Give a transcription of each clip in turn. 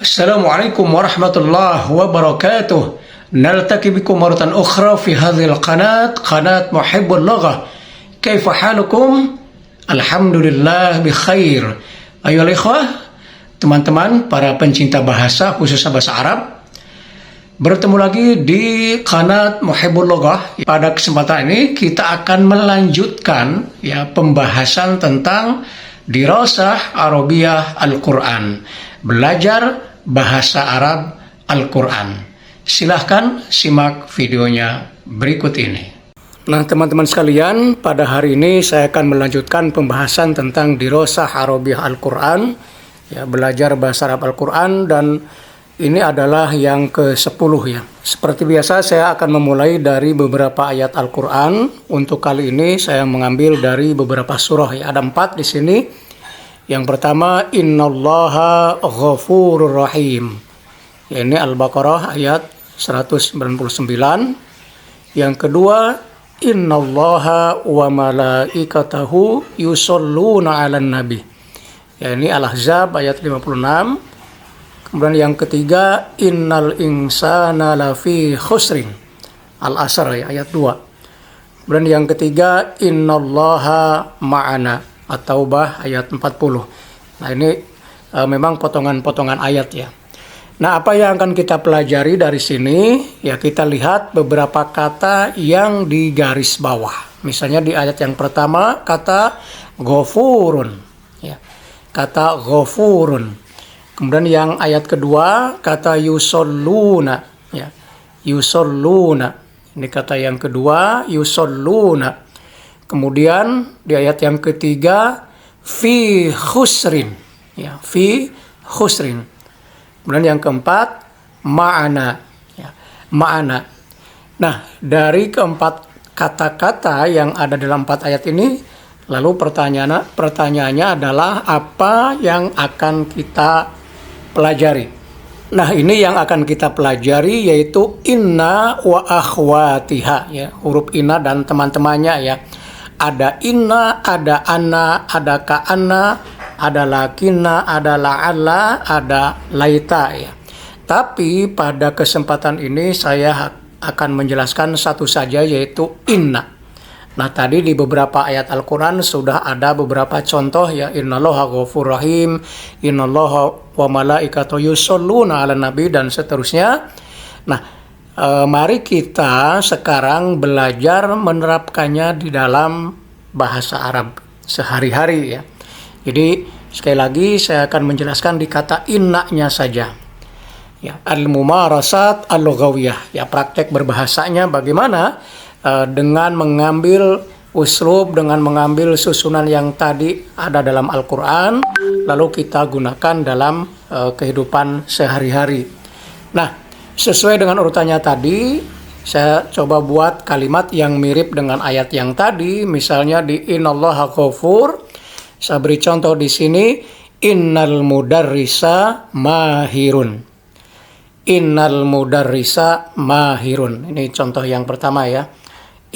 Assalamualaikum warahmatullahi wabarakatuh. Naltaqi bikum maratan ukhra fi hadhil qanat Muhibbul Laghah. Kaifa halukum? Alhamdulillah bi khair. Ayo ikhwah, teman-teman para pencinta bahasa khususnya bahasa Arab. Bertemu lagi di qanat Muhibbul Laghah. Pada kesempatan ini kita akan melanjutkan pembahasan tentang dirasah Arabiyah Al-Quran. Belajar bahasa Arab Al-Quran. Silahkan simak videonya berikut ini. Nah teman-teman sekalian, pada hari ini saya akan melanjutkan pembahasan tentang dirasah Arabiyah Al-Quran, belajar bahasa Arab Al-Quran, dan ini adalah yang ke-10 ya. Seperti biasa saya akan memulai dari beberapa ayat Al-Quran. Untuk kali ini saya mengambil dari beberapa surah ya. Ada 4 di sini. Yang pertama, Innallaha Ghafurur Rahim. Ini Al-Baqarah ayat 199. Yang kedua, Innallaha wa malaikatahu yusholluna 'alan nabi. Ini Al-Ahzab ayat 56. Kemudian yang ketiga, Innal insana lafi khusrin. Al-Asr ayat 2. Kemudian yang ketiga, Innallaha ma'ana. At-Taubah ayat 40. Nah ini memang potongan-potongan ayat ya. Nah apa yang akan kita pelajari dari sini? Ya kita lihat beberapa kata yang di garis bawah. Misalnya di ayat yang pertama kata ghafurun. Ya, kata ghafurun. Kemudian yang ayat kedua kata yusolluna. Ya, yusolluna. Ini kata yang kedua yusolluna. Kemudian di ayat yang ketiga fi khusrin, ya, fi khusrin. Kemudian yang keempat ma'ana, ya, ma'ana. Nah dari keempat kata-kata yang ada dalam 4 ayat ini, lalu pertanyaannya adalah apa yang akan kita pelajari? Nah ini yang akan kita pelajari yaitu inna wa akhwatiha, ya, huruf inna dan teman-temannya ya. Ada inna, ada anna, ada ka'anna, ada lakina, ada la'alla, ada laita ya. Tapi pada kesempatan ini saya akan menjelaskan satu saja yaitu inna. Nah tadi di beberapa ayat Al-Quran sudah ada beberapa contoh ya. Innallaha ghafurur rahim, innallaha wa malaikatahu yusholluna 'alan nabi dan seterusnya. Nah mari kita sekarang belajar menerapkannya di dalam bahasa Arab sehari-hari ya. Jadi sekali lagi saya akan menjelaskan di kata inna-nya saja. Ya, al-mumarasat al-lughawiyah, ya praktek berbahasanya bagaimana dengan mengambil uslub, dengan mengambil susunan yang tadi ada dalam Al-Quran, lalu kita gunakan dalam kehidupan sehari-hari. Nah, sesuai dengan urutannya tadi, saya coba buat kalimat yang mirip dengan ayat yang tadi. Misalnya di Innallaha Ghafur, saya beri contoh di sini, Innal mudarrisa mahirun. Innal mudarrisa mahirun. Ini contoh yang pertama ya.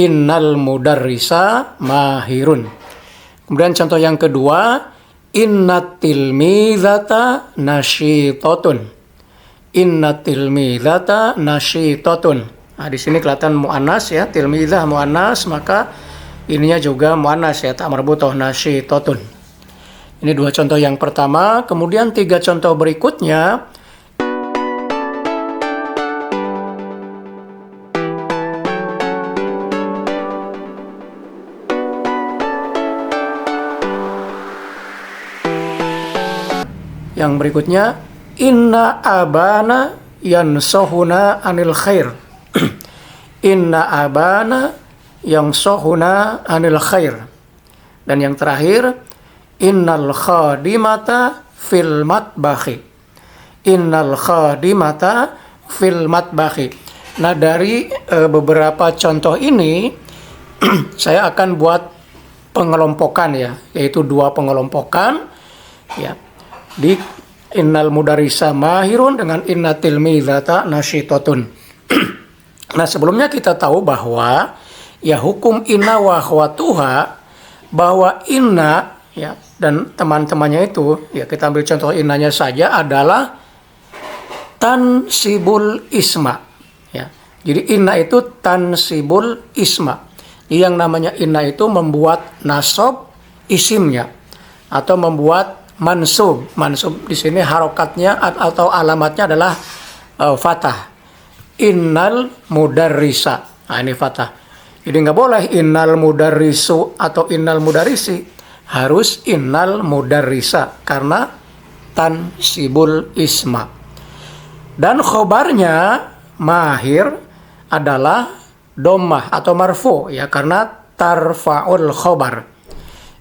Innal mudarrisa mahirun. Kemudian contoh yang kedua, Innat tilmizata nasyitatun. Inna tilmizata nasyitatun. Nah, di sini kelihatan muannas ya, tilmizah muannas, maka ininya juga muannas ya, tak marbutoh nasyitatun. Ini 2 contoh yang pertama, kemudian 3 contoh berikutnya. Yang berikutnya, Inna abana yansohuna anil khair. Inna abana yansohuna anil khair. Dan yang terakhir, Innal khadimata fil matbakhi. Innal khadimata fil matbakhi. Nah dari beberapa contoh ini saya akan buat pengelompokan ya, yaitu 2 pengelompokan ya. Di Innal mudarrisa mahirun dengan inna tilmizata nasyitatun. Nah sebelumnya kita tahu bahwa ya hukum inna wa akhwatuha, bahwa inna ya dan teman-temannya itu ya, kita ambil contoh innanya saja adalah tansibul isma. Ya. Jadi inna itu tansibul isma. Yang namanya inna itu membuat nasab isimnya atau membuat mansub. Mansub di sini harokatnya atau alamatnya adalah fathah. Innal mudarrisa. Nah, ini fathah. Jadi nggak boleh innal mudarrisu atau innal mudarrisi. Harus innal mudarrisa karena tansibul isma. Dan khobarnya mahir adalah dhammah atau marfu ya karena tarfa'ul khobar.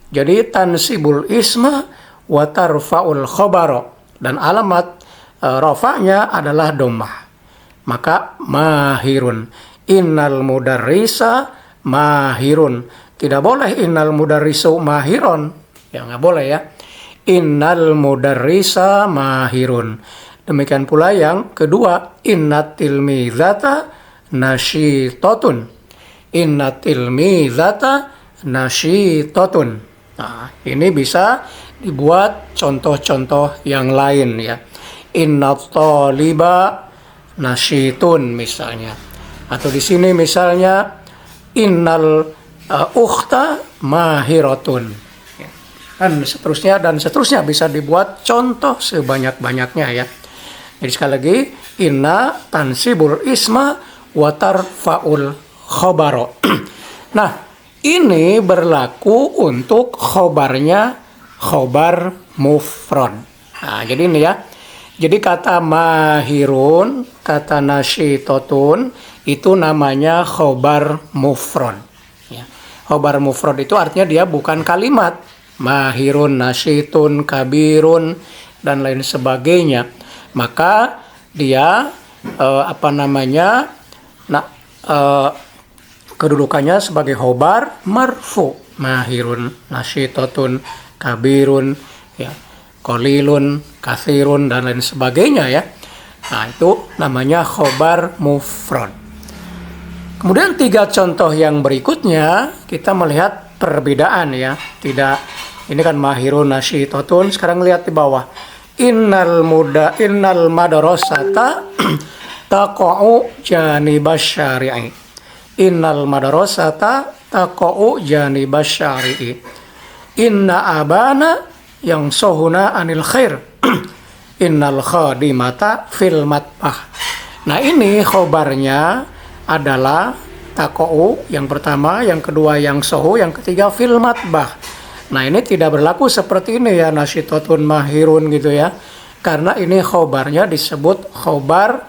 Jadi tansibul isma wa tarfa'ul khobaro. Dan alamat rafa'nya adalah dhammah. Maka mahirun. Innal mudarrisa mahirun. Tidak boleh innal mudarrisu mahiron. Ya nggak boleh ya. Innal mudarrisa mahirun. Demikian pula yang kedua. Innat tilmizata nasyitatun. Innat tilmizata nasyitatun. Nah, ini bisa dibuat contoh-contoh yang lain ya. Innat taliba nasyitun misalnya. Atau di sini misalnya innal ukhta mahiratun. Dan seterusnya bisa dibuat contoh sebanyak-banyaknya ya. Jadi sekali lagi inna tansibul isma wa tarfa'ul khobaro. Nah, ini berlaku untuk khobarnya khobar mufrad. Nah, jadi ini ya. Jadi kata mahirun, kata nasyitatun itu namanya khobar mufrad. Ya. Khobar mufrad itu artinya dia bukan kalimat. Mahirun, nasyitun, kabirun, dan lain sebagainya. Maka dia kedudukannya sebagai khobar marfu. Mahirun, nasyitatun, kabirun, ya. Qalilun, katsirun, dan lain sebagainya ya. Nah, itu namanya khobar mufrad. Kemudian 3 contoh yang berikutnya kita melihat perbedaan ya. Tidak, ini kan mahirun nasyitatun, sekarang lihat di bawah. Innal madrasata taqa'u janibas syari'i. Innal madrasata taqa'u janibas syari'i. Inna abana yang sohuna anil khair. Innal khadimata fil matbah. Nah, ini khobarnya adalah taqa'u yang pertama, yang kedua yang sohu, yang ketiga fil matbah. Nah, ini tidak berlaku seperti ini ya, nasyitatun mahirun gitu ya. Karena ini khobarnya disebut khobar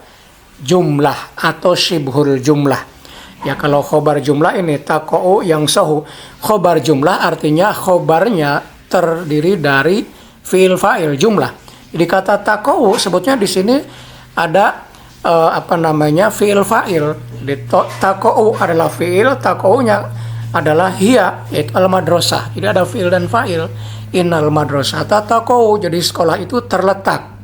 jumlah atau syibhul jumlah. Ya, kalau khobar jumlah ini taqa'u yang sohu. Khobar jumlah artinya khobarnya terdiri dari fi'il fa'il jumlah. Jadi kata taqa'u sebutnya di sini ada fi'il fa'il. Taqa'u adalah fi'il, taqa'unya adalah hiya, yaitu al-madrasah. Jadi ada fi'il dan fa'il. Innal madrasata taqa'u. Jadi sekolah itu terletak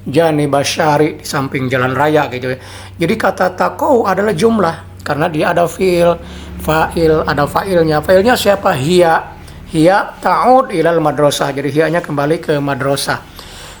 janibas syari, di samping jalan raya gitu ya. Jadi kata taqa'u adalah jumlah karena dia ada fi'il, fa'il, ada fa'ilnya. Fa'ilnya siapa? Hiya. Hiya ta'ud ilal madrasah. Jadi hiyanya kembali ke madrasah.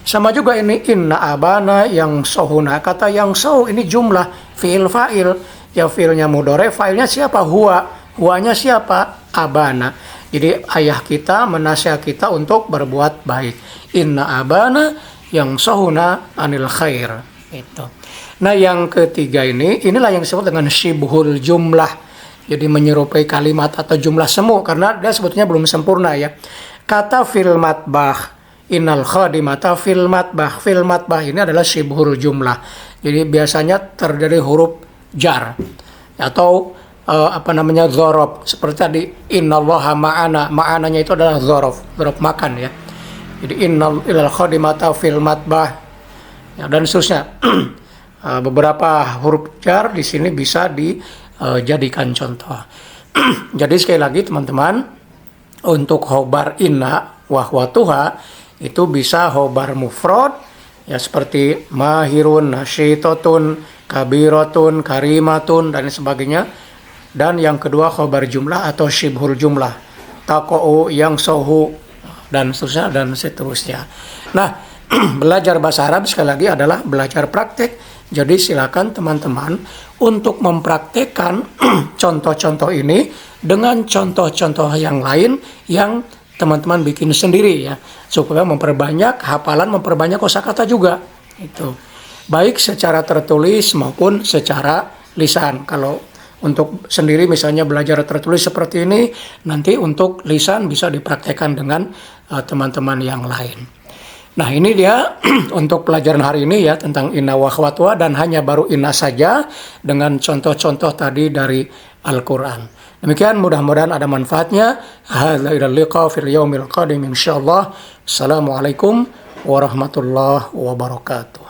Sama juga ini inna abana yang sohuna. Kata yang soh ini jumlah fi'il fa'il. Ya fi'ilnya mudhari, fa'ilnya siapa? Huwa. Huwanya siapa? Abana. Jadi ayah kita menasihat kita untuk berbuat baik. Inna abana yang sohuna anil khair. Itu. Nah, yang ketiga inilah yang disebut dengan syibhul jumlah. Jadi menyerupai kalimat atau jumlah semu karena dia sebetulnya belum sempurna ya. Kata fil matbah, innal khadimata fil matbah. Fil matbah ini adalah syibhul jumlah. Jadi biasanya terdiri huruf jar atau dzaraf. Seperti tadi innallaha ma'ana. Ma'ananya itu adalah dzaraf makan ya. Jadi innal khadimata fil matbah ya, dan seterusnya. Beberapa huruf jar di sini bisa dijadikan contoh. Jadi sekali lagi teman-teman, untuk khobar inna wahwatuha itu bisa khobar mufrad ya seperti mahirun, nasyitatun, kabiratun, karimatun dan sebagainya. Dan yang kedua khobar jumlah atau syibhul jumlah, taqa'u yang sohu dan seterusnya. Nah, belajar bahasa Arab sekali lagi adalah belajar praktek. Jadi silakan teman-teman untuk mempraktekkan contoh-contoh ini dengan contoh-contoh yang lain yang teman-teman bikin sendiri ya, supaya memperbanyak hafalan, memperbanyak kosakata juga. Itu baik secara tertulis maupun secara lisan. Kalau untuk sendiri misalnya belajar tertulis seperti ini, nanti untuk lisan bisa dipraktekkan dengan teman-teman yang lain. Nah ini dia untuk pelajaran hari ini ya tentang inna wa akhwatuha, dan hanya baru inna saja dengan contoh-contoh tadi dari Al-Quran. Demikian, mudah-mudahan ada manfaatnya. Hadza ila liqa fil yaumil qadim insyaallah. Assalamualaikum warahmatullahi wabarakatuh.